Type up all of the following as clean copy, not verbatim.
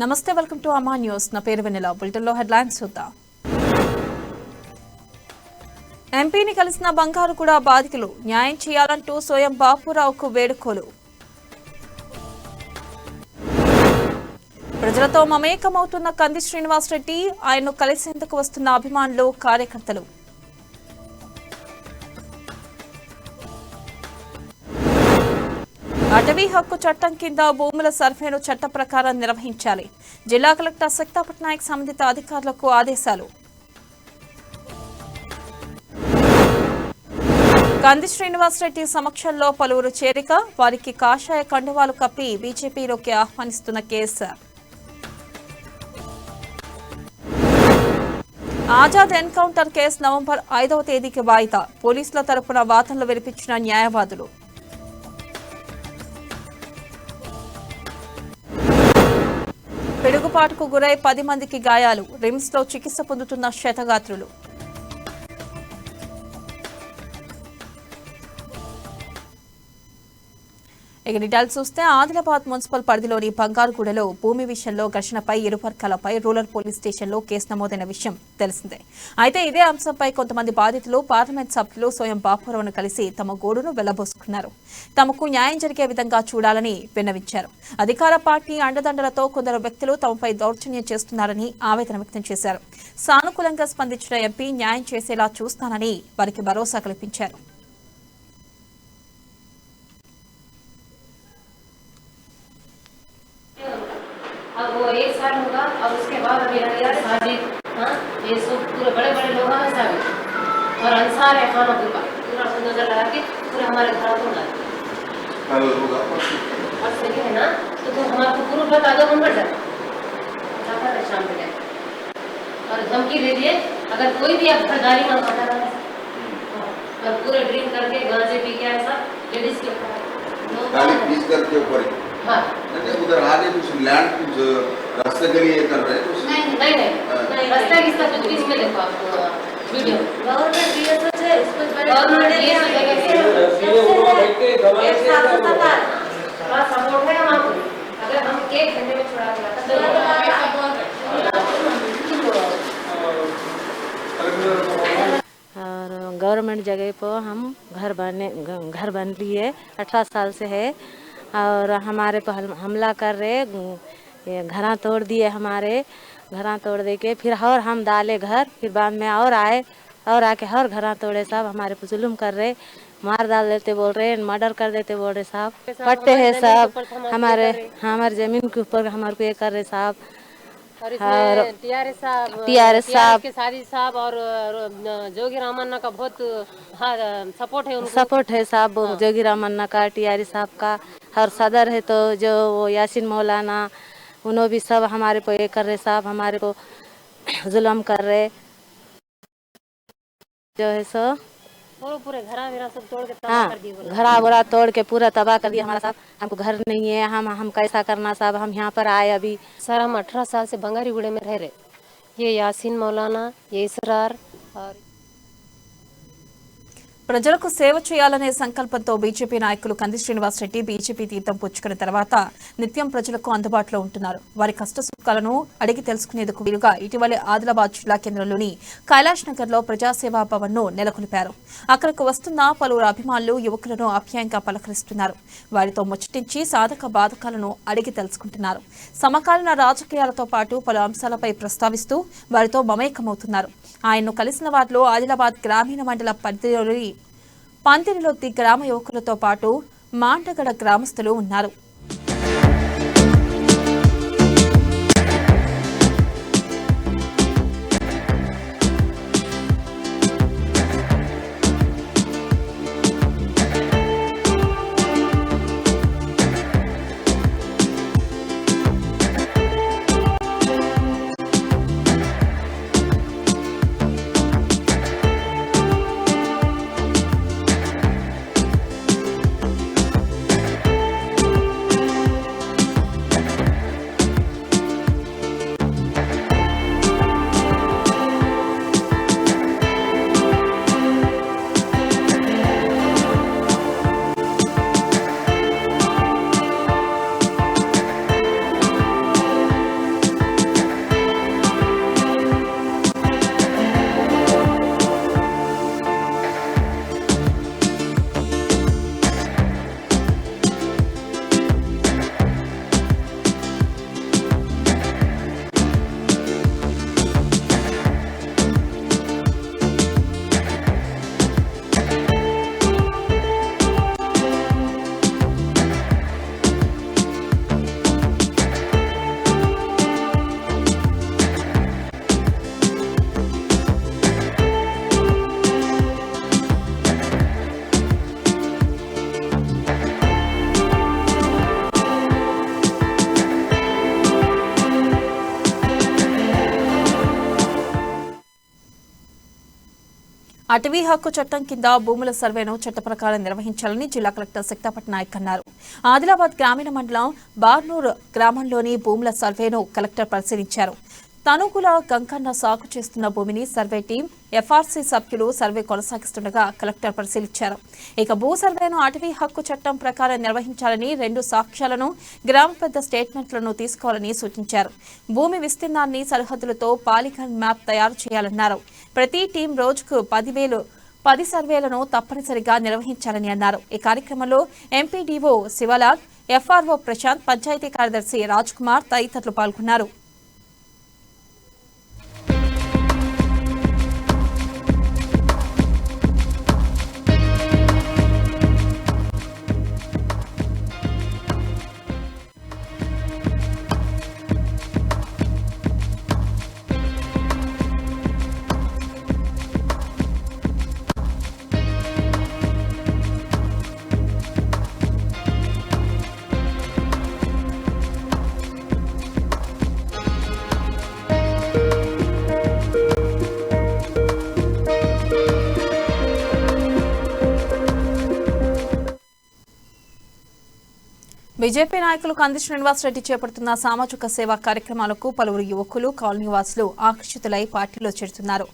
నమస్తే, welcome to Ama news. నా పేరు వెన్నెల. బులెటిన్లో హెడ్లైన్స్ చూద్దాం. ఎంపీని కలిసిన బంగారుగూడ బాధితులు న్యాయం చేయాలంటూ సోయం బాపురావుకు వేడుకోలు. ప్రజలతో మమేకమవుతున్న కంది శ్రీనివాసరెడ్డి, ఆయన్ను కలిసేందుకు వస్తున్న అభిమానులు, కార్యకర్తలు. అటవీ హక్కు చట్టం కింద భూముల సర్వేను చట్ట ప్రకారం నిర్వహించాలి. జిల్లా కలెక్టర్ శక్తా పట్నాయక్ సంబంధిత అధికారులకు ఆదేశాలు. కంది శ్రీనివాసరెడ్డి సమక్షంలో పలువురు చేరిక, వారికి కాషాయ కండువాలు కప్పి బీజేపీలోకి ఆహ్వానిస్తున్న KCR. Azad encounter case November 5వ తేదీకి వాయిదా. పోలీసుల తరపున వాదనలు వినిపించిన న్యాయవాదులు. పిడుగుపాటుకు గురై 10 మందికి గాయాలు. రిమ్స్ లో చికిత్స పొందుతున్న క్షతగాత్రులు. ఇక డీటెయిల్స్ చూస్తే, ఆదిలాబాద్ మున్సిపల్ పరిధిలోని బంగారుగూడలో భూమి విషయంలో ఘర్షణపై ఇరు వర్గాలపై రూరల్ పోలీస్ స్టేషన్లో కేసు నమోదైన విషయం తెలిసిందే. అయితే ఇదే అంశంపై కొంతమంది బాధితులు పార్లమెంట్ సభ్యులు సోయం బాపురావును కలిసి తమ గోడును వెళ్లబోసుకున్నారు. తమకు న్యాయం జరిగే విధంగా చూడాలని విన్నవించారు. అధికార పార్టీ అండదండలతో కొందరు వ్యక్తులు తమపై దౌర్జన్యం చేస్తున్నారని ఆవేదన వ్యక్తం చేశారు. సానుకూలంగా స్పందించిన ఎంపీ న్యాయం చేసేలా చూస్తానని వారికి భరోసా కల్పించారు. अब वो 1 साल होगा और उसके बाद अभी हरिया साजिद, ये सब पूरे बड़े बड़े लोग हैं साबित और अंसार है खाना पूरा नजर लगा के पूरे हमारे घर को ना और सही है ना, तो तुम हमारे पूरा बता दो, हम बढ़ जाते हैं शाम के और धमकी दे दिए अगर कोई भी आप घरदारी में खाता रहा और पूरे ड्रिंक करके गांजे पी के ऐसा लेडीज के ऊपर हाँ उधर आगे कुछ लैंड कुछ रास्ते के लिए कर रहे हैं कुछ नहीं रास्ता किसका कुछ भी इसमें देखो आप वीडियो गवर्नमेंट डीएसओ है इसको गवर्नमेंट डीएसओ एक साथ होता है सपोर्ट है हम आपको अगर हम 1 घंटे में छुड़ा के लाता और गवर्नमेंट जगह पर हम घर बन लिए 18 साल से है और हमारे पर हमला कर रहे, घरा तोड़ दिए, हमारे घरा तोड़ दे के फिर और हम डाले घर, फिर बाद में और आए और आके और घरा तोड़े साहब, हमारे पर जुल्म कर रहे, मार डाल देते बोल रहे, मर्डर कर देते बोल रहे साहब, पट्टे हैं साहब हमारे जमीन के ऊपर हमारे को ये कर रहे साहब। और टीआरएस साहब के सारी साहब और जोगी रामन्ना का बहुत सपोर्ट है उनको, सपोर्ट है साहब जोगी रामन्ना का, टीआरएस साहब का, और सदर है तो जो वो यासीन मौलाना, उन्होंने भी सब हमारे को ये कर रहे साहब, हमारे को जुल्म कर रहे जो है सो पूरे घरा मेरा सब तोड़ के हाँ घरा बुरा तोड़ के पूरा तबाह कर दिया हमारा साहब। हमको घर नहीं है, हम कैसा करना साहब, हम यहाँ पर आए अभी। सर हम 18 साल से बंगारीगुड़े में रह रहे, ये यासीन मौलाना, ये इसरार और ప్రజలకు సేవ చేయాలనే సంకల్పంతో బీజేపీ నాయకులు కంది శ్రీనివాసరెడ్డి బీజేపీ తీర్థం పుచ్చుకున్న తర్వాత నిత్యం ప్రజలకు అందుబాటులో ఉంటున్నారు. వారి కష్ట సుఖాలను అడిగి తెలుసుకునేందుకు వీలుగా ఇటీవలే ఆదిలాబాద్ జిల్లా కేంద్రంలోని కైలాష్ నగర్ లో ప్రజాసేవా భవన్ ను నెలకొల్పారు. అక్కడకు వస్తున్న పలువురు అభిమానులు, యువకులను ఆప్యాయంగా పలకరిస్తున్నారు. వారితో ముచ్చటించి సాధక బాధకాలను అడిగి తెలుసుకుంటున్నారు. సమకాలీన రాజకీయాలతో పాటు పలు అంశాలపై ప్రస్తావిస్తూ వారితో మమేకమవుతున్నారు. ఆయన్ను కలిసిన వారిలో ఆదిలాబాద్ గ్రామీణ మండల పరిధిలోని పంతిరిలొత్తి గ్రామ యువకులతో పాటు మాండగడ గ్రామస్తులు ఉన్నారు. అటవీ హక్కు చట్టం కింద భూముల సర్వేను చట్ట ప్రకారం నిర్వహించాలని జిల్లా కలెక్టర్ శక్తాపట్ నాయక్ అన్నారు. ఆదిలాబాద్ గ్రామీణ మండలం బార్నూర్ గ్రామంలోని భూముల సర్వేను కలెక్టర్ పరిశీలించారు. తనుగుల గంకన్న సాగు చేస్తున్న భూమిని సర్వే టీం ఎఫ్ఆర్సీ సభ్యులు సర్వే కొనసాగిస్తుండగా కలెక్టర్ పరిశీలించారు. ఇక భూ సర్వేను అటవీ హక్కు చట్టం ప్రకారం నిర్వహించాలని, 2 సాక్ష్యాలను, గ్రామ పెద్ద స్టేట్మెంట్లను తీసుకోవాలని సూచించారు. భూమి విస్తీర్ణాన్ని సరిహద్దులతో పాలిగాన్ మ్యాప్ తయారు చేయాలన్నారు. ప్రతి టీం రోజుకు 10 సర్వేలను తప్పనిసరిగా నిర్వహించాలని అన్నారు. ఈ కార్యక్రమంలో ఎంపీడీఓ శివలాల్, ఎఫ్ఆర్ఓ ప్రశాంత్, పంచాయతీ కార్యదర్శి రాజ్ కుమార్ తదితరులు పాల్గొన్నారు. బీజేపీ నాయకులు కంది శ్రీనివాస్ రెడ్డి చేపడుతున్న సామాజిక సేవా కార్యక్రమాలకు పలువురు యువకులు, కాలనీవాసులు ఆకర్షితులై పార్టీలో చేరుతున్నారు.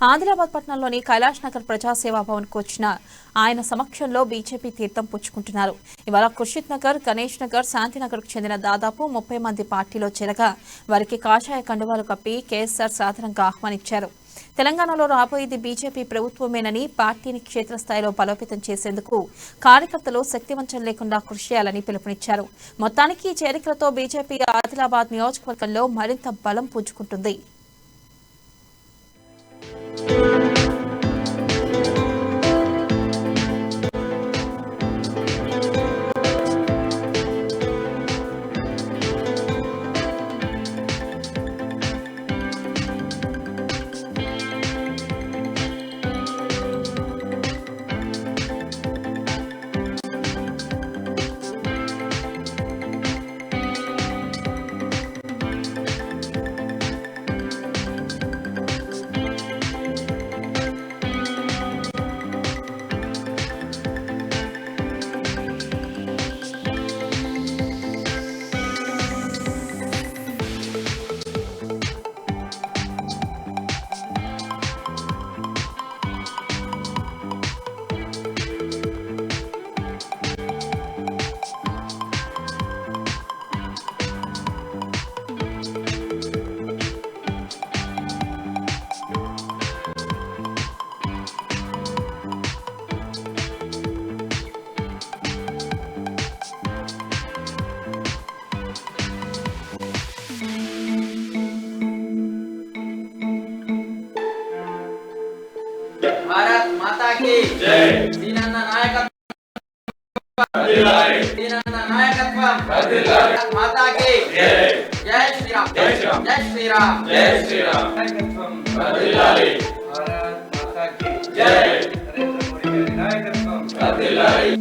ఆదిలాబాద్ పట్టణంలోని కైలాష్ నగర్ ప్రజాసేవా భవన్ కు వచ్చిన ఆయన సమక్షంలో బీజేపీ తీర్థం పుచ్చుకుంటున్నారు. ఇవాళ ఖుర్షిద్ నగర్, గణేష్ నగర్, శాంతినగర్ కు చెందిన దాదాపు 30 మంది పార్టీలో చేరగా వారికి కాషాయ కండువాలు కప్పి కేఎస్ఆర్ సాధారణంగా ఆహ్వానించారు. తెలంగాణలో రాబోయేది బీజేపీ ప్రభుత్వమేనని, పార్టీని క్షేత్రస్థాయిలో బలోపేతం చేసేందుకు కార్యకర్తలు శక్తివంచన లేకుండా కృషి చేయాలని పిలుపునిచ్చారు. మొత్తానికి ఈ చేరికలతో బీజేపీ ఆదిలాబాద్ నియోజకవర్గంలో మరింత బలం పుంజుకుంటుంది. भारत माता की जय। दीनन्ना नायकत्व वर्धिल्लाలి। दीनन्ना नायकत्व वर्धिल्लाలి। भारत माता की जय। जय श्री राम। जय श्री राम। जय श्री राम। जय श्री राम। नायकत्व वर्धिल्लाలి। भारत माता की जय। नरेंद्र मोदी గారి నాయకత్వం वर्धिल्लाలి।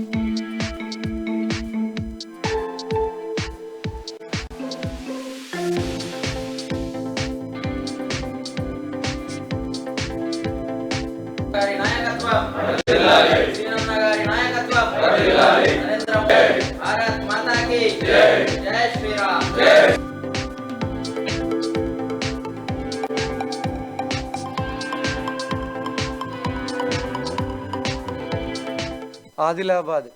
గారి నాయకత్వం వర్ధిల్లాలి। దీనన్న గారి నాయకత్వం వర్ధిల్లాలి। నరేంద్ర మోదీ భారత్ మాతా की జై। జై శ్రీ రామ్। జై ఆదిలాబాద్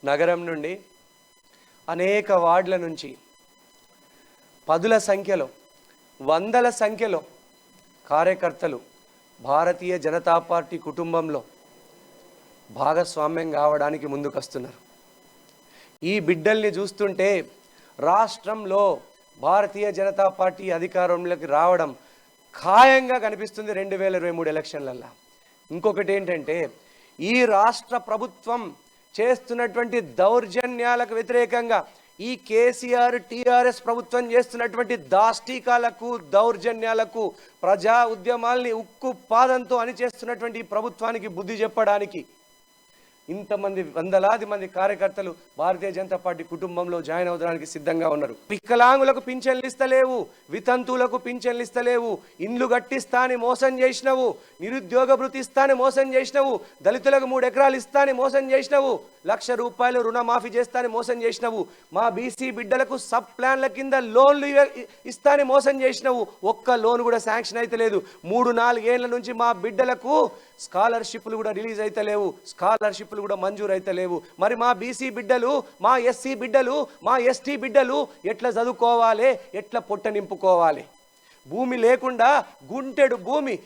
నగరం నుండి అనేక వార్డుల నుంచి పదుల సంఖ్యలో, వందల సంఖ్యలో కార్యకర్తలు భారతీయ జనతా పార్టీ కుటుంబంలో భాగస్వామ్యం కావడానికి ముందుకొస్తున్నారు. ఈ బిడ్డల్ని చూస్తుంటే రాష్ట్రంలో భారతీయ జనతా పార్టీ అధికారంలోకి రావడం ఖాయంగా కనిపిస్తుంది 2023 ఎలక్షన్లల్లో. ఇంకొకటి ఏంటంటే, ఈ రాష్ట్ర ప్రభుత్వం చేస్తున్నటువంటి దౌర్జన్యాలకు వ్యతిరేకంగా ఈ కేసీఆర్ టీఆర్ఎస్ ప్రభుత్వం చేస్తున్నటువంటి దాష్టికాలకు, దౌర్జన్యాలకు, ప్రజా ఉద్యమాల్ని ఉక్కు పాదంతో అణిచేస్తున్నటువంటి ప్రభుత్వానికి బుద్ధి చెప్పడానికి ఇంతమంది వందలాది మంది కార్యకర్తలు భారతీయ జనతా పార్టీ కుటుంబంలో జాయిన్ అవడానికి సిద్ధంగా ఉన్నారు. వికలాంగులకు పింఛన్లు ఇస్తలేవు, వితంతువులకు పింఛన్లు ఇస్తలేవు, ఇండ్లు కట్టిస్తా అని మోసం చేసినవు, నిరుద్యోగ భృతి ఇస్తాని మోసం చేసినవు, దళితులకు 3 ఎకరాలు ఇస్తాని మోసం చేసినవు, ₹1,00,000 రుణమాఫీ చేస్తాని మోసం చేసినవు, మా బీసీ బిడ్డలకు సబ్ ప్లాన్ల కింద లోన్లు ఇస్తాని మోసం చేసినవు. ఒక్క లోన్ కూడా శాంక్షన్ అయితే లేదు. 3-4 ఏళ్ల నుంచి మా బిడ్డలకు స్కాలర్షిప్లు కూడా రిలీజ్ అయితే లేవు, స్కాలర్షిప్లు కూడా మంజూరు అయితే లేవు. మరి మా బీసీ బిడ్డలు, మా ఎస్సీ బిడ్డలు, మా ఎస్టీ బిడ్డలు ఎట్లా చదువుకోవాలి, ఎట్లా పొట్ట నింపుకోవాలి? భూమి లేకుండా గుంటెడు భూమి,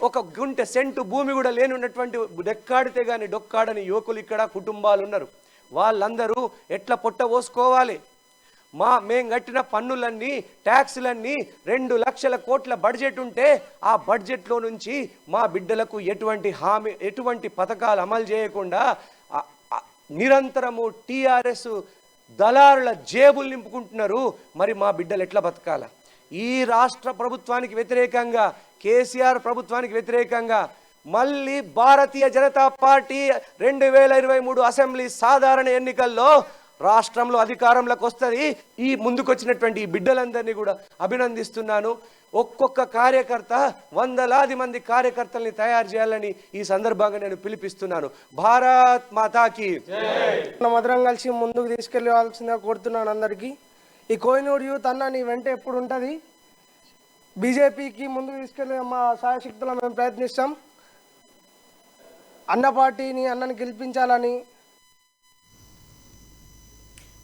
ఒక గుంటె సెంటు భూమి కూడా లేనున్నటువంటి డెక్కాడితే కానీ డొక్కాడని యువకులు ఇక్కడ కుటుంబాలు ఉన్నారు. వాళ్ళందరూ ఎట్లా పొట్ట పోసుకోవాలి? మేము కట్టిన పన్నులన్నీ, ట్యాక్సులన్నీ 2 లక్షల కోట్ల బడ్జెట్ ఉంటే ఆ బడ్జెట్లో నుంచి మా బిడ్డలకు ఎటువంటి పథకాలు అమలు చేయకుండా నిరంతరము టీఆర్ఎస్ దళారుల జేబులు నింపుకుంటున్నారు. మరి మా బిడ్డలు ఎట్లా బతకాల? ఈ రాష్ట్ర ప్రభుత్వానికి వ్యతిరేకంగా, కేసీఆర్ ప్రభుత్వానికి వ్యతిరేకంగా మళ్ళీ భారతీయ జనతా పార్టీ 2023 అసెంబ్లీ సాధారణ ఎన్నికల్లో రాష్ట్రంలో అధికారంలోకి వస్తుంది. ఈ ముందుకొచ్చినటువంటి ఈ బిడ్డలందరినీ కూడా అభినందిస్తున్నాను. ఒక్కొక్క కార్యకర్త వందలాది మంది కార్యకర్తల్ని తయారు చేయాలని ఈ సందర్భంగా నేను పిలిపిస్తున్నాను. భారత్ మాతాకి మధురం కలిసి ముందుకు తీసుకెళ్ళవలసిందిగా కోరుతున్నాను అందరికీ. ఈ కోహినూర్ యూత్ అన్న నీ వెంట ఎప్పుడు ఉంటుంది. బీజేపీకి ముందుకు తీసుకెళ్ళే మా సాయశక్తులు మేము ప్రయత్నిస్తాం. అన్న పార్టీని, అన్నని గెలిపించాలని.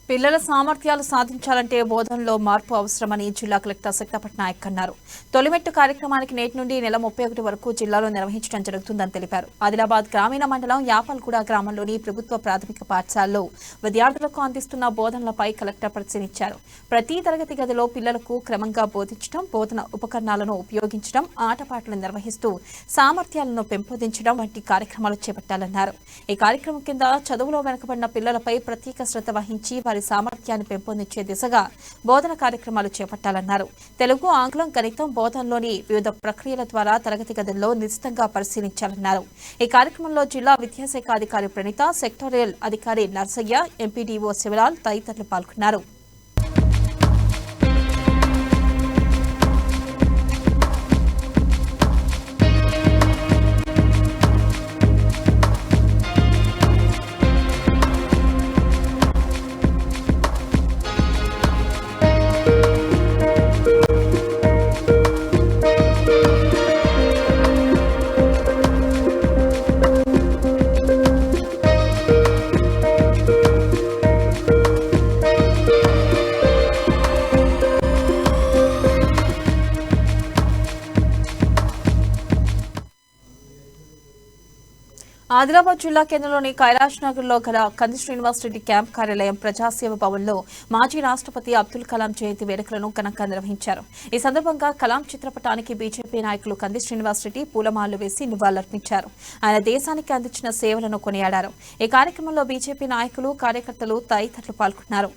పిల్లల సామర్థ్యాలు సాధించాలంటే బోధనలో మార్పు అవసరమని జిల్లా కలెక్టర్ శక్తపట్ నాయక్ అన్నారు. తొలిమెట్టు కార్యక్రమానికి నేటి నుండి నెల 31 వరకు జిల్లాలో నిర్వహించడం జరుగుతుందని తెలిపారు. ఆదిలాబాద్ గ్రామీణ మండలం యాపల్గూడ గ్రామంలోని ప్రభుత్వ ప్రాథమిక పాఠశాలలో విద్యార్థులకు అందిస్తున్న బోధనలపై కలెక్టర్ పరిశీలించారు. ప్రతి తరగతి గదిలో పిల్లలకు క్రమంగా బోధించడం, బోధన ఉపకరణాలను ఉపయోగించడం, ఆటపాటలు నిర్వహిస్తూ సామర్థ్యాలను పెంపొందించడం వంటి కార్యక్రమాలు చేపట్టాలన్నారు. ఈ కార్యక్రమం కింద చదువులో వెనుకబడిన పిల్లలపై ప్రత్యేక శ్రద్ధ వహించి వారి సామర్థ్యాన్ని పెంపొందించే దిశగా బోధన కార్యక్రమాలు చేపట్టాలన్నారు. తెలుగు, ఆంగ్లం, గణితం బోధనలోని వివిధ ప్రక్రియల ద్వారా తరగతి గదుల్లో నిశితంగా పరిశీలించాలన్నారు. ఈ కార్యక్రమంలో జిల్లా విద్యాశాఖ అధికారి ప్రణీత, సెక్టోరియల్ అధికారి నర్సయ్య, ఎంపీడీఓ శివలాల్ తదితరులు పాల్గొన్నారు. ఆదిలాబాద్ జిల్లా కేంద్రంలోని కైలాష్ నగర్ లో గల కంది శ్రీనివాస్ రెడ్డి క్యాంప్ కార్యాలయం ప్రజాసేవ భవన్ లో మాజీ రాష్ట్రపతి అబ్దుల్ కలాం జయంతి వేడుకలను ఘనంగా నిర్వహించారు. ఈ సందర్భంగా కలాం చిత్రపటానికి బీజేపీ నాయకులు కంది శ్రీనివాస్ రెడ్డి పూలమాలలు వేసి నివాళులర్పించారు. ఆయన దేశానికి అందించిన సేవలను కొనియాడారు. ఈ కార్యక్రమంలో బీజేపీ నాయకులు, కార్యకర్తలు తదితరులు పాల్గొన్నారు.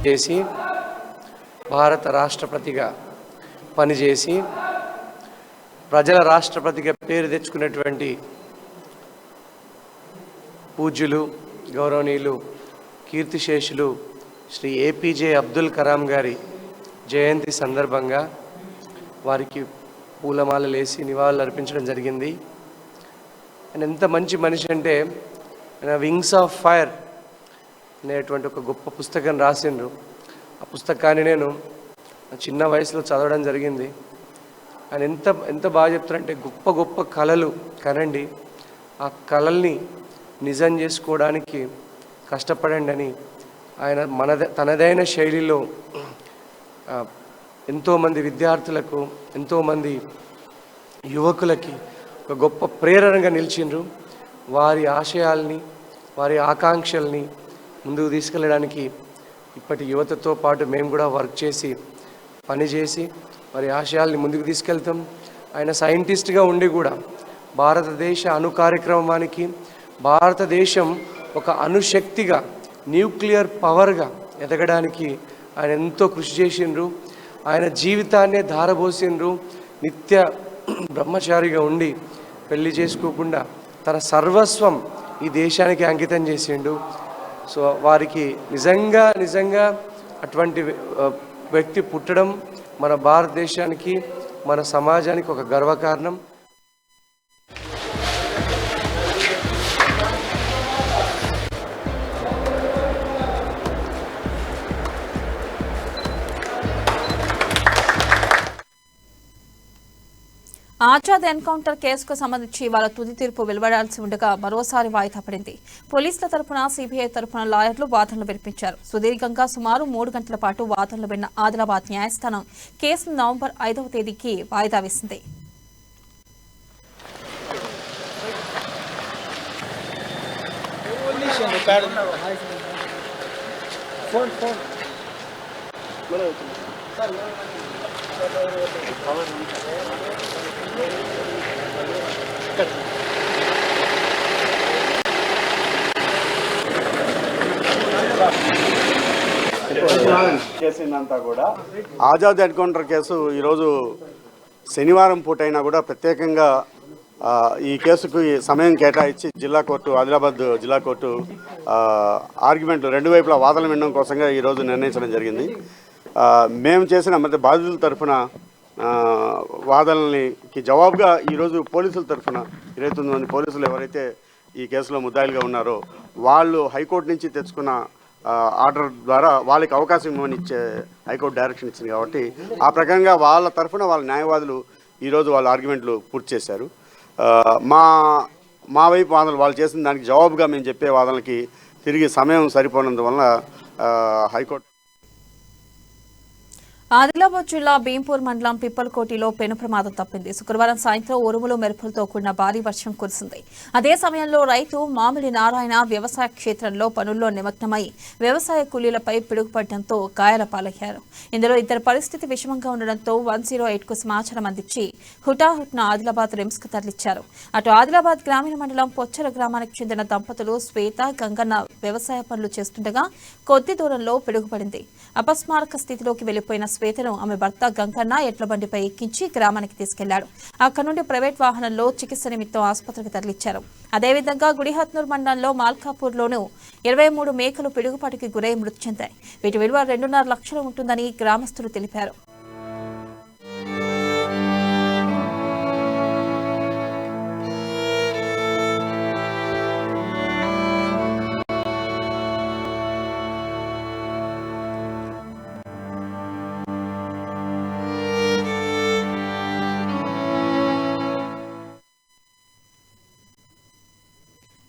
చేసి భారత రాష్ట్రపతిగా పనిచేసి ప్రజల రాష్ట్రపతిగా పేరు తెచ్చుకున్నటువంటి పూజ్యులు, గౌరవనీయులు, కీర్తిశేషులు శ్రీ ఏపీజే అబ్దుల్ కలాం గారి జయంతి సందర్భంగా వారికి పూలమాలలేసి నివాళులు అర్పించడం జరిగింది. ఆయన ఎంత మంచి మనిషి అంటే ఆయన వింగ్స్ ఆఫ్ ఫైర్ అనేటువంటి ఒక గొప్ప పుస్తకం రాసిండ్రు. ఆ పుస్తకాన్ని నేను చిన్న వయసులో చదవడం జరిగింది. ఆయన ఎంత ఎంత బాగా చెప్తారంటే గొప్ప గొప్ప కళలు కనండి, ఆ కళల్ని నిజం చేసుకోవడానికి కష్టపడండి అని ఆయన తనదైన శైలిలో ఎంతోమంది విద్యార్థులకు, ఎంతోమంది యువకులకి ఒక గొప్ప ప్రేరణగా నిలిచిండ్రు. వారి ఆశయాల్ని, వారి ఆకాంక్షల్ని ముందుకు తీసుకెళ్ళడానికి ఇప్పటి యువతతో పాటు మేము కూడా వర్క్ చేసి పనిచేసి వారి ఆశయాల్ని ముందుకు తీసుకెళ్తాం. ఆయన సైంటిస్ట్గా ఉండి కూడా భారతదేశ అణు కార్యక్రమానికి, భారతదేశం ఒక అణుశక్తిగా, న్యూక్లియర్ పవర్గా ఎదగడానికి ఆయన ఎంతో కృషి చేసిండ్రు. ఆయన జీవితాన్నే ధారపోసిండ్రు. నిత్య బ్రహ్మచారిగా ఉండి పెళ్లి చేసుకోకుండా తన సర్వస్వం ఈ దేశానికి అంకితం చేసిండు. సో వారికి నిజంగా అటువంటి వ్యక్తి పుట్టడం మన భారతదేశానికి, మన సమాజానికి ఒక గర్వకారణం. ఆజాద్ ఎన్కౌంటర్ కేసుకు సంబంధించి వాళ్ళ తుది తీర్పు వెలువడాల్సి ఉండగా మరోసారి వాయిదా పడింది. పోలీసుల తరపున, సిబిఐ తరపున లాయర్లు వాదనలు వినిపించారు. సుదీర్ఘంగా సుమారు 3 గంటల పాటు వాదనలు విన్న ఆదిలాబాద్ న్యాయస్థానం కేసును నవంబర్ 5వ తేదీకి వాయిదా వేసింది. చేసిందంతా కూడా ఆజాద్ ఎన్కౌంటర్ కేసు ఈరోజు శనివారం పూటైనా కూడా ప్రత్యేకంగా ఈ కేసుకు సమయం కేటాయించి జిల్లా కోర్టు, ఆదిలాబాద్ జిల్లా కోర్టు ఆర్గ్యుమెంట్లు 2 వైపులా వాదనలు వినడం కోసంగా ఈరోజు నిర్ణయించడం జరిగింది. మేము చేసిన మధ్య బాధితుల తరఫున వాదనలకి జవాబుగా ఈరోజు పోలీసుల తరఫున 29 మంది పోలీసులు ఎవరైతే ఈ కేసులో ముద్దాయిలుగా ఉన్నారో వాళ్ళు హైకోర్టు నుంచి తెచ్చుకున్న ఆర్డర్ ద్వారా వాళ్ళకి అవకాశం ఇవ్వమని ఇచ్చే హైకోర్టు డైరెక్షన్ ఇచ్చింది కాబట్టి ఆ ప్రకారంగా వాళ్ళ తరఫున వాళ్ళ న్యాయవాదులు ఈరోజు వాళ్ళ ఆర్గ్యుమెంట్లు పూర్తి చేశారు. మా వైపు వాదనలు వాళ్ళు చేసిన దానికి జవాబుగా మేము చెప్పే వాదనలకి తిరిగి సమయం సరిపోనందువలన హైకోర్టు. ఆదిలాబాద్ జిల్లా భీంపూర్ మండలం పిప్పలకోటిలో పెను ప్రమాదం తప్పింది. శుక్రవారం సాయంత్రం ఉరుములు మెరుపులతో కూడిన భారీ వర్షం కురిసింది. అదే సమయంలో రైతు మామిడి నారాయణ వ్యవసాయ క్షేత్రంలో పనుల్లో నిమగ్నమై వ్యవసాయ కూలీలపై పిడుగుపడడంతో గాయాల పాలయ్యారు. ఇందులో ఇద్దరి పరిస్థితి విషమంగా ఉండడంతో 108కు సమాచారం అందించి హుటాహుట్న ఆదిలాబాద్ రిమ్స్కు తరలించారు. అటు ఆదిలాబాద్ గ్రామీణ మండలం పొచ్చర గ్రామానికి చెందిన దంపతులు శ్వేత, గంగన్న వ్యవసాయ పనులు చేస్తుండగా కొద్ది దూరంలో పిడుగుపడింది. అపస్మారక స్థితిలోకి వెళ్లిపోయిన శ్వేతను ఆమె భర్త గంగన్న ఎడ్ల బండిపై ఎక్కించి గ్రామానికి తీసుకెళ్లాడు. అక్కడి నుండి ప్రైవేట్ వాహనంలో చికిత్స నిమిత్తం ఆసుపత్రికి తరలించారు. అదేవిధంగా గుడిహత్నూర్ మండలంలో మాల్కాపూర్లోనూ 23 మేకలు పిడుగుపాటుకి గురై మృతి చెందాయి. వీటి విలువ 2.5 లక్షలు ఉంటుందని గ్రామస్తులు తెలిపారు.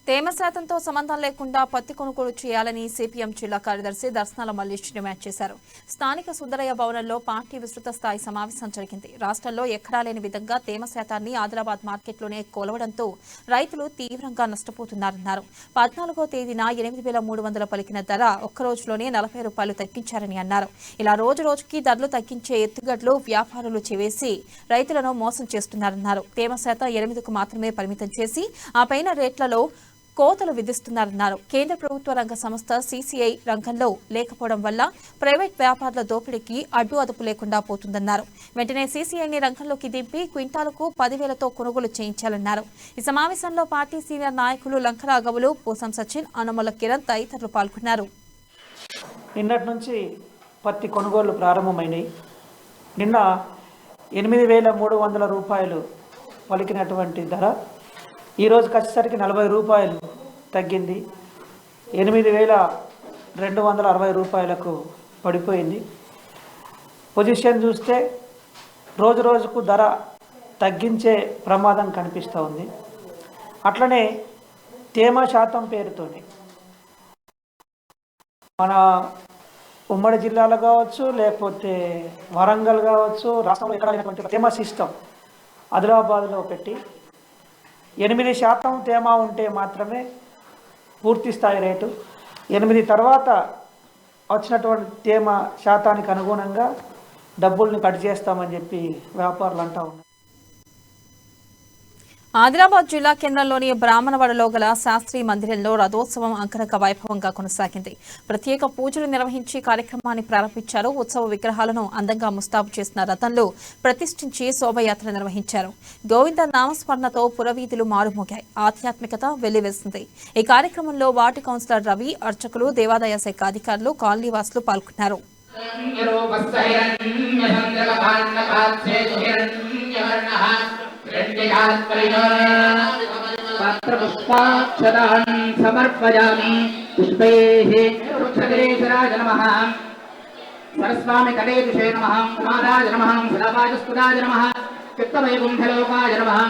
తేమ శాతంతో సంబంధం లేకుండా పత్తి కొనుగోలు చేయాలని సిపిఎం జిల్లా కార్యదర్శి దర్శనాల మల్లేష్ డిమాండ్ చేశారు. స్థానిక సుందరయ్య భవనంలో పార్టీ విస్తృత స్థాయి సమావేశం జరిగింది. రాష్ట్రంలో ఎక్కడా లేని విధంగా తేమ శాతాన్ని ఆదిలాబాద్ మార్కెట్లోనే కొలవడంతో రైతులు తీవ్రంగా నష్టపోతున్నారన్నారు. 14వ తేదీన 8,300 పలికిన ధర ఒక్కరోజులోనే 40 రూపాయలు తగ్గించారని అన్నారు. ఇలా రోజు రోజుకి ధరలు తగ్గించే ఎత్తుగడ్లు వ్యాపారులు చేసి రైతులను మోసం చేస్తున్నారన్నారు. తేమ శాతం 8కు మాత్రమే పరిమితం చేసి ఆ పైన రేట్లలో కోతలు విధిస్తున్నారన్నారు. కేంద్ర ప్రభుత్వ రంగ సంస్థ సిసిఐ రంగంలో లేకపోవడం వల్ల ప్రైవేట్ వ్యాపారుల దోపిడీకి అడ్డు అదుపు లేకుండా పోతుందన్నారు. వెంటనే సిసిఐని రంగంలోకి దింపి క్వింటాలకు 10,000తో కొనుగోలు చేయించాలన్నారు. ఈ సమావేశంలో పార్టీ సీనియర్ నాయకులు లంకరాఘవులు, పూసం సచిన్, అనుమల కిరణ్ తదితరులు పాల్గొన్నారు. నిన్నటి నుంచి పత్తి కొనుగోళ్లు ప్రారంభమైనాయి. నిన్న 8,300 రూపాయలు పలికినటువంటి ధర ఈరోజుకి వచ్చేసరికి 40 రూపాయలు తగ్గింది. 8,260 రూపాయలకు పడిపోయింది. పొజిషన్ చూస్తే రోజు రోజుకు ధర తగ్గించే ప్రమాదం కనిపిస్తూ ఉంది. అట్లనే తేమ శాతం పేరుతోని మన ఉమ్మడి జిల్లాలో కావచ్చు, లేకపోతే వరంగల్ కావచ్చు, రాష్ట్రంలో ఎక్కడైనటువంటి తేమ సిస్టమ్ ఆదిలాబాద్లో పెట్టి 8% తేమ ఉంటే మాత్రమే పూర్తి స్థాయి రేటు, 8 తర్వాత వచ్చినటువంటి తేమ శాతానికి అనుగుణంగా డబ్బుల్ని కట్ చేస్తామని చెప్పి వ్యాపారులు అంటూ ఉన్నారు. ఆదిలాబాద్ జిల్లా కేంద్రంలోని బ్రాహ్మణవాడలో గల శాస్త్రీ మందిరంలో రథోత్సవం అంగరంగ వైభవంగా కొనసాగింది. ప్రత్యేక పూజలు నిర్వహించి కార్యక్రమాన్ని ప్రారంభించారు. ఉత్సవ విగ్రహాలను అందంగా ముస్తాబు చేసిన రథంలో ప్రతిష్ఠించి శోభయాత్ర నిర్వహించారు. గోవింద నామస్మరణతో పురవీధులు మారుమోగాయి. ఆధ్యాత్మికత వెల్లివేసింది. ఈ కార్యక్రమంలో వార్డు కౌన్సిలర్ రవి, అర్చకులు, దేవాదాయ శాఖ అధికారులు, కాలనీవాసులు పాల్గొన్నారు. సమర్పయామి పుష్పైః వృక్షగిరీశరాజ నమః సరస్వామి కటేజుషే నమః కుమారాజ నమః సదావాజస్పదాజ నమః చిత్తవైకుంఠలోకాయ నమః.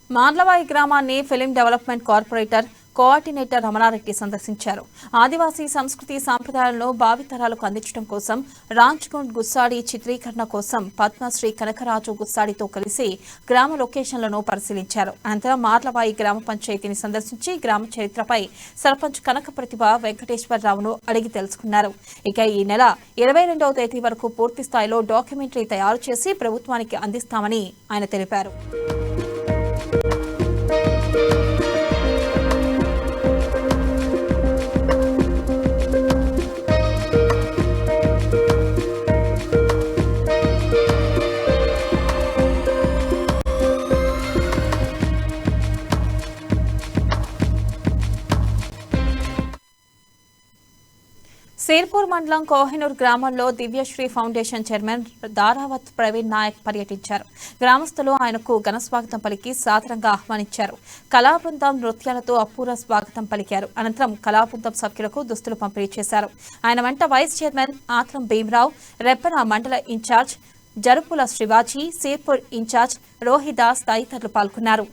మార్లవాయి గ్రామాన్ని film development corporator coordinator Ramana Reddy సందర్శించారు. ఆదివాసీ సంస్కృతి సాంప్రదాయాలను భావితరాలకు అందించడం కోసం రాంచ్గుండ్ గుస్సాడి చిత్రీకరణ కోసం పద్మశ్రీ కనకరాజు గుస్సాడితో కలిసి గ్రామ లొకేషన్లను పరిశీలించారు. అనంతరం మార్లవాయి గ్రామ పంచాయతీని సందర్శించి గ్రామ చరిత్రపై సర్పంచ్ కనక ప్రతిభ వెంకటేశ్వరరావును అడిగి తెలుసుకున్నారు. ఇక ఈ నెల 22వ తేదీ వరకు పూర్తి స్థాయిలో డాక్యుమెంటరీ తయారు చేసి ప్రభుత్వానికి అందిస్తామని ఆయన తెలిపారు. సేర్పూర్ మండలం కోహినూర్ గ్రామంలో దివ్యశ్రీ ఫౌండేషన్ చైర్మన్ దారావత్ ప్రవీణ్ నాయక్ పర్యటించారు. గ్రామస్తులు ఆయనకు ఘన స్వాగతం పలికి సాదరంగా ఆహ్వానించారు. కళాబృందం నృత్యాలతో అపూర్వ స్వాగతం పలికారు. అనంతరం కళాబృందం సభ్యులకు దుస్తులు పంపిణీ చేశారు. ఆయన వెంట వైస్ చైర్మన్ ఆత్రం భీమరావు, రెప్పన మండల ఇన్ఛార్జ్ జరుపుల శివాజీ, సేర్పూర్ ఇన్ఛార్జ్ రోహిదాస్ తదితరులు పాల్గొన్నారు.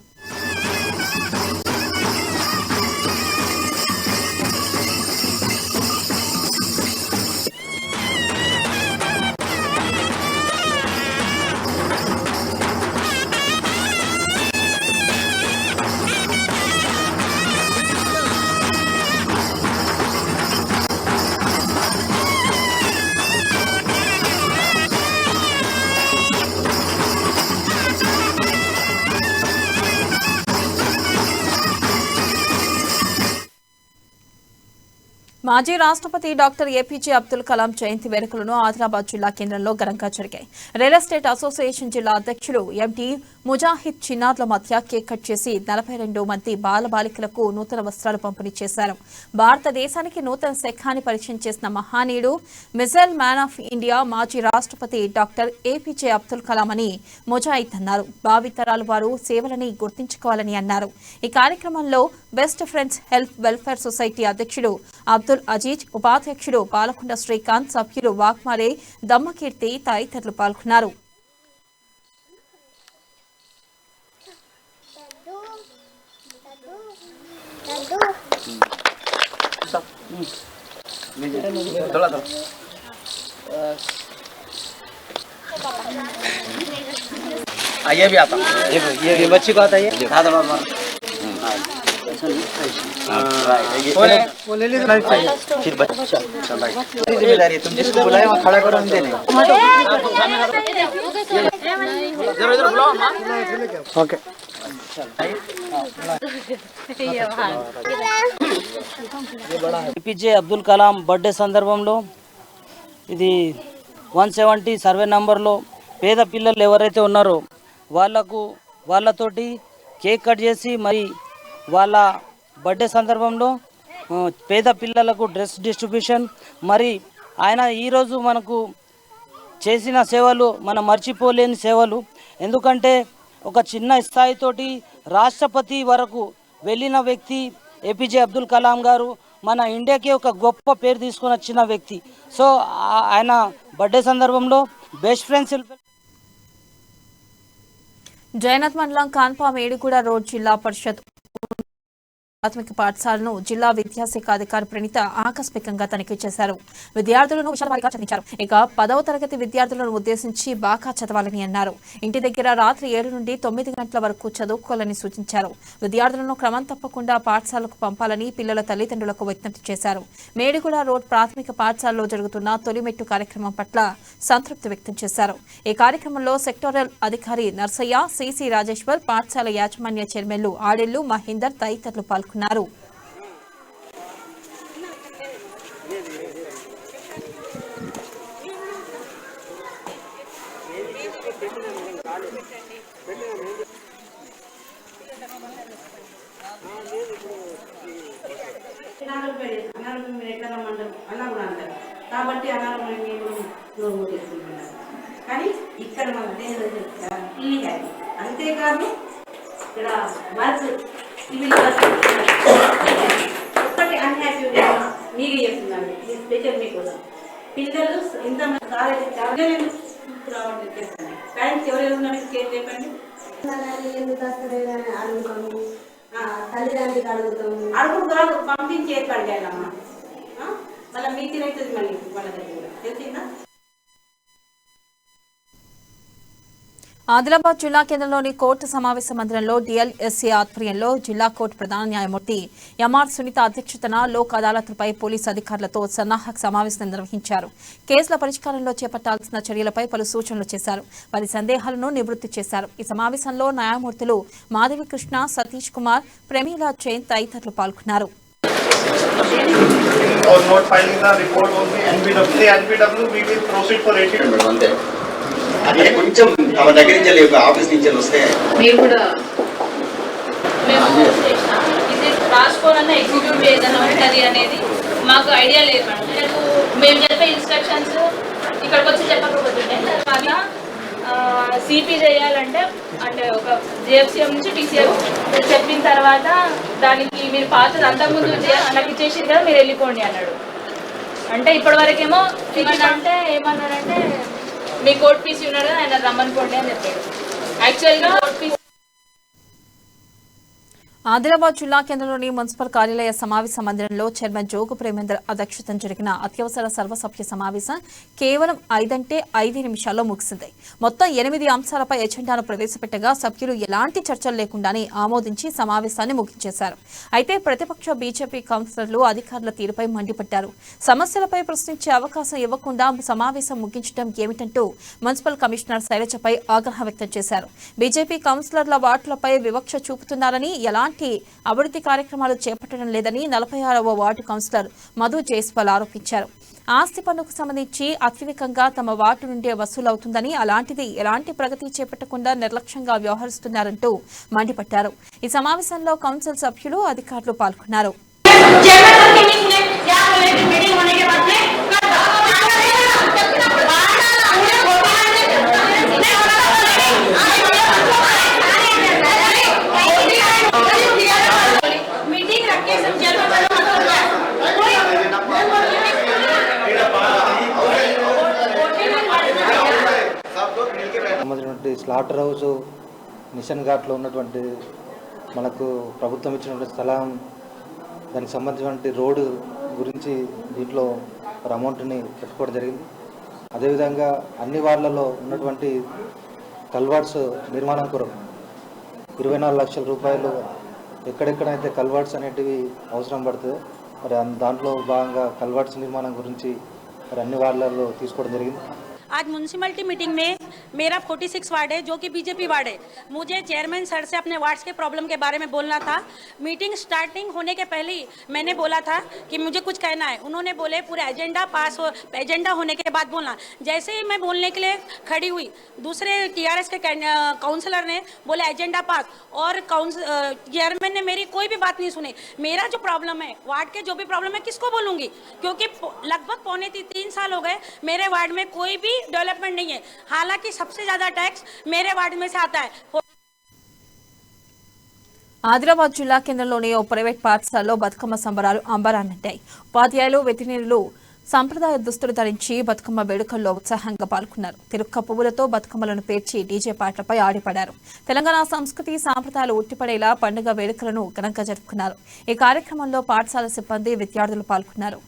మాజీ రాష్ట్రపతి డాక్టర్ ఏపీజే అబ్దుల్ కలాం జయంతి వేడుకలను ఆదిలాబాద్ జిల్లా కేంద్రంలో ఘనంగా జరిగాయి. రియల్ ఎస్టేట్ అసోసియేషన్ జిల్లా అధ్యక్షులు ఎంటీ ముజాహిద్ చిన్నార్ల మధ్య కేక్ కట్ చేసి 42 మంది బాలబాలికలకు నూతన వస్త్రాలు పంపిణీ చేశారు. భారతదేశానికి నూతన శకాన్ని పరిచయం చేసిన మహానీయుడు, మిసైల్ మ్యాన్ ఆఫ్ ఇండియా మాజీ రాష్ట్రపతి డాక్టర్ ఏపీజే అబ్దుల్ కలాం అని ముజాహిద్ అన్నారు. భావితరాలు వారు సేవలని గుర్తించుకోవాలని అన్నారు. ఈ కార్యక్రమంలో best friends health welfare society అధ్యక్షుడు అబ్దుల్ అజీజ్, ఉపాధ్యక్షుడు పాలకొండ శ్రీకాంత్, సభ్యులు వాక్మారే, దమ్మకీర్తి తదితరులు పాల్గొన్నారు. ये भी आता ये बच्ची को आता है वो ले लीजिए फिर बच्चा जिम्मेदारी है तुम जिसको बुलाए वहाँ खड़ा करो हम देने इधर इधर बुलाओ okay APJ Abdul Kalam birthday సందర్భంలో ఇది 170 సర్వే నంబర్లో పేద పిల్లలు ఎవరైతే ఉన్నారో వాళ్ళతోటి కేక్ కట్ చేసి మరి వాళ్ళ బర్త్డే సందర్భంలో పేద పిల్లలకు డ్రెస్ డిస్ట్రిబ్యూషన్ మరి ఆయన ఈరోజు మనకు చేసిన సేవలు మనం మర్చిపోలేని సేవలు. ఎందుకంటే ఒక చిన్న స్థాయితోటి రాష్ట్రపతి వరకు వెళ్ళిన వ్యక్తి ఏపీజే అబ్దుల్ కలాం గారు. మన ఇండియాకి ఒక గొప్ప పేరు తీసుకొని వచ్చిన వ్యక్తి. సో ఆయన బర్త్డే సందర్భంలో బెస్ట్ ఫ్రెండ్స్ జైనత్ మండలం కాన్పా మేడిగూడ రోడ్ జిల్లా పరిషత్ ప్రాథమిక పాఠశాలను జిల్లా విద్యాశాఖ అధికారి ప్రణీత ఆకస్మికంగా తనిఖీ చేశారు. విద్యార్థులను విషయాలుగా చదివించారు. ఇక 10వ తరగతి విద్యార్థులను ఉద్దేశించి బాగా చదవాలని అన్నారు. ఇంటి దగ్గర రాత్రి 7 నుండి 9 గంటల వరకు చదువుకోవాలని సూచించారు. విద్యార్థులను క్రమం తప్పకుండా పాఠశాలకు పంపాలని పిల్లల తల్లిదండ్రులకు విజ్ఞప్తి చేశారు. మేడిగూడ రోడ్ ప్రాథమిక పాఠశాలలో జరుగుతున్న తొలిమెట్టు కార్యక్రమం పట్ల సంతృప్తి వ్యక్తం చేశారు. ఈ కార్యక్రమంలో సెక్టోరల్ అధికారి నర్సయ్య, సిసి రాజేశ్వర్, పాఠశాల యాజమాన్య చైర్మన్లు ఆడెల్లు, మహేందర్ తదితరులు పాల్గొన్నారు. కాబట్టి కానీ ఇక్కడ మన ఇల్లు కాదు. అంతేకాదు ఇక్కడ వర్క్ సివిల్ ఒక్కటి అన్హ్యాపీ మీకు చెప్తున్నాను. స్పెషల్ మీకోసం పిల్లలు ఇంతమంది కాలేజీ చాలా రావడం చేస్తాను. పేరెంట్స్ ఎవరెవరు ఉన్నారు కేర్ చెప్పండి. ఎందుకు వస్తారని అడుగుతాము, తల్లిదండ్రులకు అడుగుతాము. అడుగుడు కాదు, పంపించి ఏర్పాటు చేయాలమ్మా. మళ్ళీ మీటింగ్ అవుతుంది మళ్ళీ వాళ్ళ దగ్గర తెలిసిందా. ఆదిలాబాద్ జిల్లా కేంద్రంలోని కోర్టు సమావేశ మందిరంలో డిఎల్ఎస్సీ ఆధ్వర్యంలో జిల్లా కోర్టు ప్రధాన న్యాయమూర్తి ఎంఆర్ సునీత అధ్యక్షతన లోక్ అదాలత్లపై పోలీసు అధికారులతో సన్నాహక సమావేశం నిర్వహించారు. కేసుల పరిష్కారంలో చేపట్టాల్సిన చర్యలపై పలు సూచనలు చేశారు. వారి సందేహాలను నివృత్తి చేశారు. ఈ సమావేశంలో న్యాయమూర్తులు మాధవి కృష్ణ, సతీష్ కుమార్, ప్రమీలా జైన్ తదితరులు పాల్గొన్నారు. అదే కొంచెం తమ దగ్గర నుంచి వెళ్ళి ఆఫీస్ నుంచి వస్తే మీరు కూడా మేము ఇది రాసుకోవాలన్నా ఎగ్జిక్యూట్ చేద్దాం ఉంటుంది అనేది మాకు ఐడియా లేదు మేడం. మేము చెప్పే ఇన్స్ట్రక్షన్స్ ఇక్కడికి వచ్చి చెప్పకపోతుండే తర్వాత సిపి చేయాలంటే అంటే ఒక జిఎఫ్సిఎం నుంచి టీసీఎం చెప్పిన తర్వాత దానికి మీరు పాత అంతకుముందు నాకు ఇచ్చేసి కదా మీరు వెళ్ళిపోండి అన్నాడు. అంటే ఇప్పటి వరకేమో ఏమన్నాడంటే మీ కోర్టు పీసీ ఉన్నాడు ఆయన రమ్మనుకోండి అని చెప్పాడు. యాక్చువల్గా కోర్టు పీసీ ఆదిలాబాద్ జిల్లా కేంద్రంలోని మున్సిపల్ కార్యాలయ సమావేశ మందిరంలో చైర్మన్ జోగు ప్రేమేందర్ అధ్యక్షతన జరిగిన అత్యవసర సర్వసభ్య సమావేశం కేవలం 5 నిమిషాల్లో ముగిసింది. మొత్తం 8 అంశాలపై ఎజెండాను ప్రవేశపెట్టగా సభ్యులు ఎలాంటి చర్చలు లేకుండానే ఆమోదించి సమావేశాన్ని ముగించేశారు. అయితే ప్రతిపక్ష బీజేపీ కౌన్సిలర్లు అధికారుల తీరుపై మండిపడ్డారు. సమస్యలపై ప్రశ్నించే అవకాశం ఇవ్వకుండా సమావేశం ముగించడం ఏమిటంటూ మున్సిపల్ కమిషనర్ శైలజపై ఆగ్రహం వ్యక్తం చేశారు. బీజేపీ కౌన్సిలర్ల వార్డులపై వివక్ష చూపుతున్నారని, ఎలాంటి అభివృద్ధి కార్యక్రమాలు చేపట్టడం లేదని 46వ వార్డు కౌన్సిలర్ మధు జైస్వాల్ ఆరోపించారు. ఆస్తి పన్నుకు సంబంధించి అత్యధికంగా తమ వార్డు నుండే వసూలవుతుందని, అలాంటిది ఎలాంటి ప్రగతి చేపట్టకుండా నిర్లక్ష్యంగా వ్యవహరిస్తున్నారంటూ మండిపడ్డారు. ఈ సమావేశంలో కౌన్సిల్ సభ్యులు, అధికారులు పాల్గొన్నారు. స్లాటర్ హౌస్ మిషన్ ఘాట్లో ఉన్నటువంటి మనకు ప్రభుత్వం ఇచ్చినటువంటి స్థలం, దానికి సంబంధించినటువంటి రోడ్డు గురించి దీంట్లో అమౌంట్ని పెట్టుకోవడం జరిగింది. అదేవిధంగా అన్ని వార్డులలో ఉన్నటువంటి కల్వర్ట్స్ నిర్మాణం కొరకు 24 లక్షల రూపాయలు ఎక్కడెక్కడైతే కల్వర్ట్స్ అనేటివి అవసరం పడుతుందో మరి దాంట్లో భాగంగా కల్వర్ట్స్ నిర్మాణం గురించి మరి అన్ని వార్డులలో తీసుకోవడం జరిగింది. आज म्यूनसिपलिटी मीटिंग में मेरा 46 वार्ड है जो कि बीजेपी वार्ड है। मुझे चेयरमैन सर से अपने वार्ड्स के प्रॉब्लम के बारे में बोलना था। मीटिंग स्टार्टिंग होने के पहले ही मैंने बोला था कि मुझे कुछ कहना है। उन्होंने बोले पूरा एजेंडा होने के बाद बोलना। जैसे ही मैं बोलने के लिए खड़ी हुई, दूसरे टीआरएस के काउंसलर ने बोला एजेंडा पास, और चेयरमैन ने मेरी कोई भी बात नहीं सुनी। मेरा जो प्रॉब्लम है, वार्ड के जो भी प्रॉब्लम है, किसको बोलूँगी? क्योंकि लगभग 3 साल हो गए मेरे वार्ड में कोई भी डेवलपमेंट नहीं है। हालांकि सबसे ज्यादा टैक्स मेरे वार्ड में से आता है। ఆదిలాబాద్ జిల్లా కేంద్రంలోని ఓ ప్రైవేట్ పాఠశాలలో బతుకమ్మ సంబరాలు అంబరాన్నంటాయి. ఉపాధ్యాయులు వెతినీరులు సంప్రదాయ దుస్తులు ధరించి బతుకమ్మ వేడుకల్లో ఉత్సాహంగా పాల్గొన్నారు. తిరుక్క పువ్వులతో బతుకమ్మలను పేర్చి డీజే పాటలపై ఆడిపడారు. తెలంగాణ సంస్కృతి సాంప్రదాయాలు ఉట్టిపడేలా పండుగ వేడుకలను ఘనంగా జరుపుకున్నారు. ఈ కార్యక్రమంలో పాఠశాల సిబ్బంది, విద్యార్థులు పాల్గొన్నారు.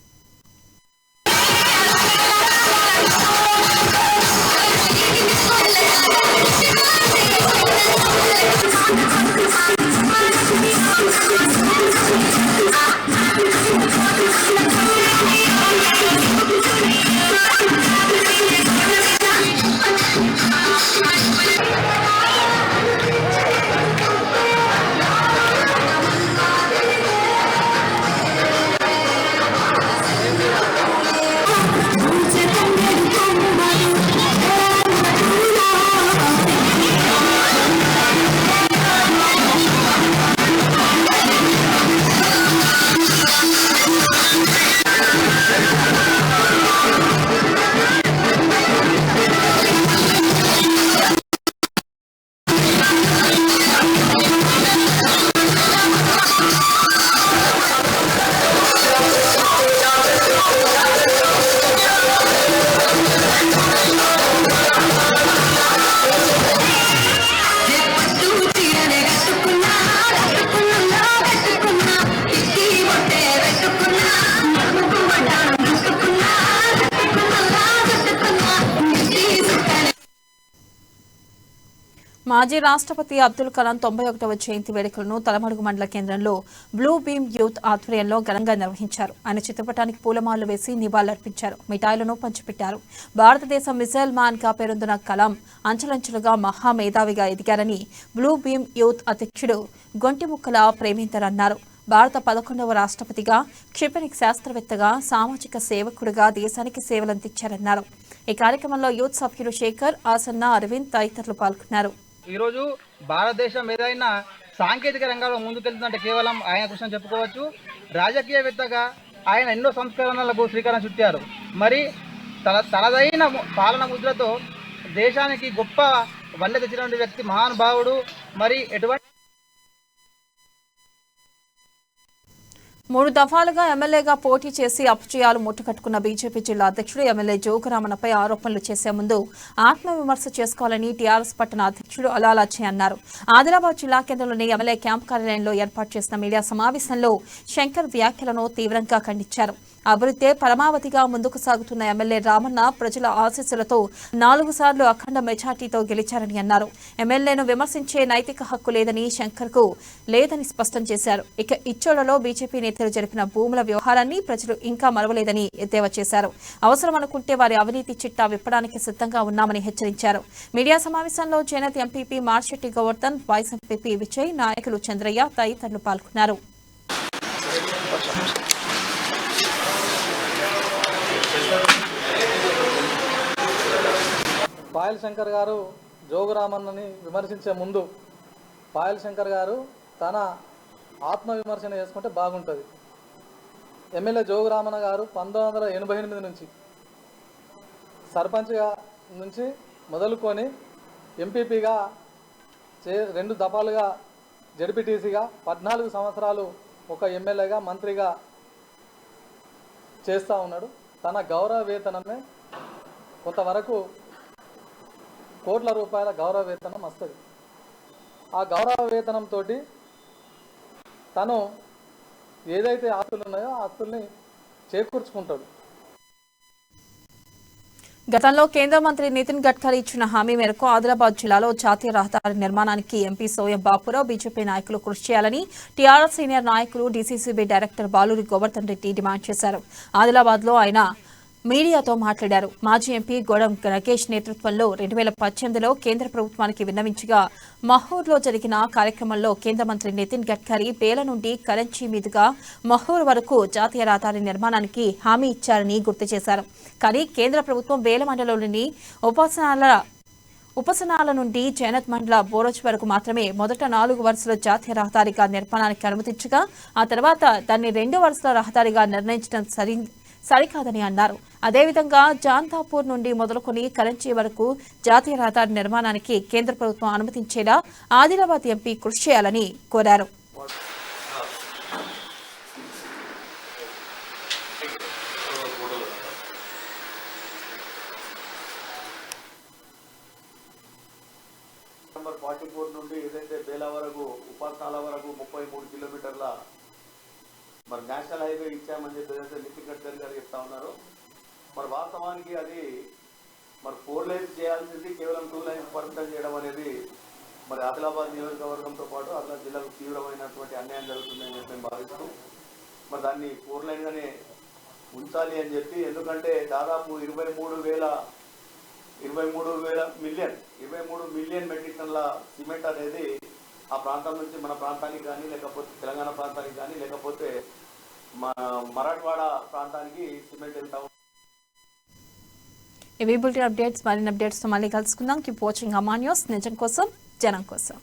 మాజీ రాష్ట్రపతి అబ్దుల్ కలాం 91వ జయంతి వేడుకలను తలమడుగు మండల కేంద్రంలో బ్లూ బీమ్ యూత్ ఆధ్వర్యంలో ఘనంగా నిర్వహించారు. ఆయన చిత్రపటానికి పూలమాలలు వేసి నివాళులర్పించారు. మిఠాయిలను పంచిపెట్టారు. భారతదేశ మిసైల్ మ్యాన్ గా పేరొందిన కలాం అంచెలంచెలుగా మహామేధావిగా ఎదిగారని బ్లూ బీమ్ యూత్ అధ్యక్షుడు గొంటిముక్కల ప్రేమేందర్ అన్నారు. భారత 11వ రాష్ట్రపతిగా, క్షిపణి శాస్త్రవేత్తగా, సామాజిక సేవకుడిగా దేశానికి సేవలందించారన్నారు. ఈ కార్యక్రమంలో యూత్ సభ్యులు శేఖర్, ఆసన్న, అరవింద్ తదితరులు పాల్గొన్నారు. ఈరోజు భారతదేశం ఏదైనా సాంకేతిక రంగంలో ముందుకెళ్తుందంటే కేవలం ఆయన కృషి చెప్పుకోవచ్చు. రాజకీయవేత్తగా ఆయన ఎన్నో సంస్కరణలకు శ్రీకారం చుట్టారు. మరి తనదైన పాలన ముద్రతో దేశానికి గొప్ప వన్నె తెచ్చినటువంటి వ్యక్తి, మహానుభావుడు. మరి ఎటువంటి 3 దఫాలుగా ఎమ్మెల్యేగా పోటీ చేసి అపజయాలు ముట్టుకట్టుకున్న బీజేపీ జిల్లా అధ్యక్షుడు ఎమ్మెల్యే జోగురామన్నపై ఆరోపణలు చేసే ముందు ఆత్మవిమర్శ చేసుకోవాలని టీఆర్ఎస్ పట్టణ అధ్యక్షుడు అలాలాచే అన్నారు. ఆదిలాబాద్ జిల్లా కేంద్రంలోని ఎమ్మెల్యే క్యాంప్ కార్యాలయంలో ఏర్పాటు చేసిన మీడియా సమావేశంలో శంకర్ వ్యాఖ్యలను తీవ్రంగా ఖండించారు. అభివృద్ధి పరమావధిగా ముందుకు సాగుతున్న ఎమ్మెల్యే రామన్న ప్రజల ఆశీస్సులతో 4 సార్లు అఖండ మెజార్టీతో గెలిచారని అన్నారు. ఎమ్మెల్యేను విమర్శించే నైతిక హక్కు లేదని శంకర్కు లేదని స్పష్టం చేశారు. ఇక ఇచ్చోళ్లలో బీజేపీ నేతలు జరిపిన భూముల వ్యవహారాన్ని ప్రజలు ఇంకా మరవలేదని ఎద్దేవా చేశారు. అవసరం అనుకుంటే వారి అవినీతి చిట్టా విప్పడానికి సిద్ధంగా ఉన్నామని హెచ్చరించారు. మీడియా సమావేశంలో చేనేత MPP Marshetti Govardhan, vice MPP Vijay, నాయకులు చంద్రయ్య తదితరులు పాల్గొన్నారు. పాయల్ శంకర్ గారు జోగురామన్నని విమర్శించే ముందు పాయల్ శంకర్ గారు తన ఆత్మవిమర్శన చేసుకుంటే బాగుంటుంది. ఎమ్మెల్యే జోగురామన్న గారు 1988 నుంచి సర్పంచ్గా నుంచి మొదలుకొని ఎంపీపీగా 2 దఫాలుగా జడ్పీటీసీగా 14 సంవత్సరాలు ఒక ఎమ్మెల్యేగా మంత్రిగా చేస్తూ ఉన్నాడు. తన గౌరవ వేతనమే కొంతవరకు కోట్ల రూపాయల గౌరవ వేతనం వస్తుంది. ఆ గౌరవ వేతనంతో తను ఏదైతే ఆస్తులు ఉన్నాయో ఆ ఆస్తుల్ని చేకూర్చుకుంటాడు. గతంలో కేంద్ర మంత్రి నితిన్ గడ్కరీ ఇచ్చిన హామీ మేరకు ఆదిలాబాద్ జిల్లాలో జాతీయ రహదారి నిర్మాణానికి ఎంపీ సోయం బాపురావు బీజేపీ నాయకులు కృషి చేయాలని టీఆర్ఎస్ సీనియర్ నాయకులు DCCB director Baluri Govardhan Reddy demand చేశారు. ఆదిలాబాద్ లో ఆయన మీడియాతో మాట్లాడారు. మాజీ ఎంపీ గోడం నగేష్ నేతృత్వంలో 2018లో కేంద్ర ప్రభుత్వానికి విన్నవించగా మహూర్లో జరిగిన కార్యక్రమంలో కేంద్ర మంత్రి నితిన్ గడ్కరీ బేల నుండి కరంచీ మీదుగా మహూర్ వరకు జాతీయ రహదారి నిర్మాణానికి హామీ ఇచ్చారని గుర్తు చేశారు. కానీ కేంద్ర ప్రభుత్వం బేల మండలంలోని ఉపసనాల నుండి జైనత్ మండల బోరోజ్ వరకు మాత్రమే మొదట 4 వరుసల జాతీయ రహదారిగా నిర్మాణానికి అనుమతించగా ఆ తర్వాత దాన్ని 2 వరుసల రహదారిగా నిర్ణయించడం సరికాదని అన్నారు. అదేవిధంగా జాన్తాపూర్ నుండి మొదలుకొని కరంచీ వరకు జాతీయ రహదారి నిర్మాణానికి కేంద్ర ప్రభుత్వం అనుమతించేలా ఆదిలాబాద్ ఎంపీ కృషి చేయాలని కోరారు. నంబర్ 44 నుండి ఏదైతే బేలా వరకు ఉపాసనాల వరకు 33 కిలోమీటర్ల మరి నేషనల్ హైవే ఇచ్చామని చెప్పి ఏదైతే నితిన్ గడ్కరీ గారు చెప్తా ఉన్నారు. మరి వాస్తవానికి అది మరి 4 లైన్స్ చేయాల్సింది కేవలం 2 లైన్స్ పరిమితం చేయడం అనేది మరి ఆదిలాబాద్ నియోజకవర్గంతో పాటు ఆదిలాబాద్ జిల్లాకు తీవ్రమైనటువంటి అన్యాయం జరుగుతుందని చెప్పి మేము భావిస్తూ మరి దాన్ని 4 లైన్గానే ఉంచాలి అని చెప్పి, ఎందుకంటే దాదాపు 23 మిలియన్ మెట్రిక్ టన్ల సిమెంట్ అనేది ఆ ప్రాంతం నుంచి మన ప్రాంతానికి కానీ లేకపోతే తెలంగాణ ప్రాంతానికి కానీ లేకపోతే మరాఠవాడ ప్రాంతానికి సిమెంట్ వెళ్తా ఉంది. ఇవి బులెటిన్ అప్డేట్స్. మరిన్ని అప్డేట్స్ తో మళ్ళీ కలుసుకుందాం. కీప్ వాచింగ్ అమా న్యూస్, నిజం కోసం జనం కోసం.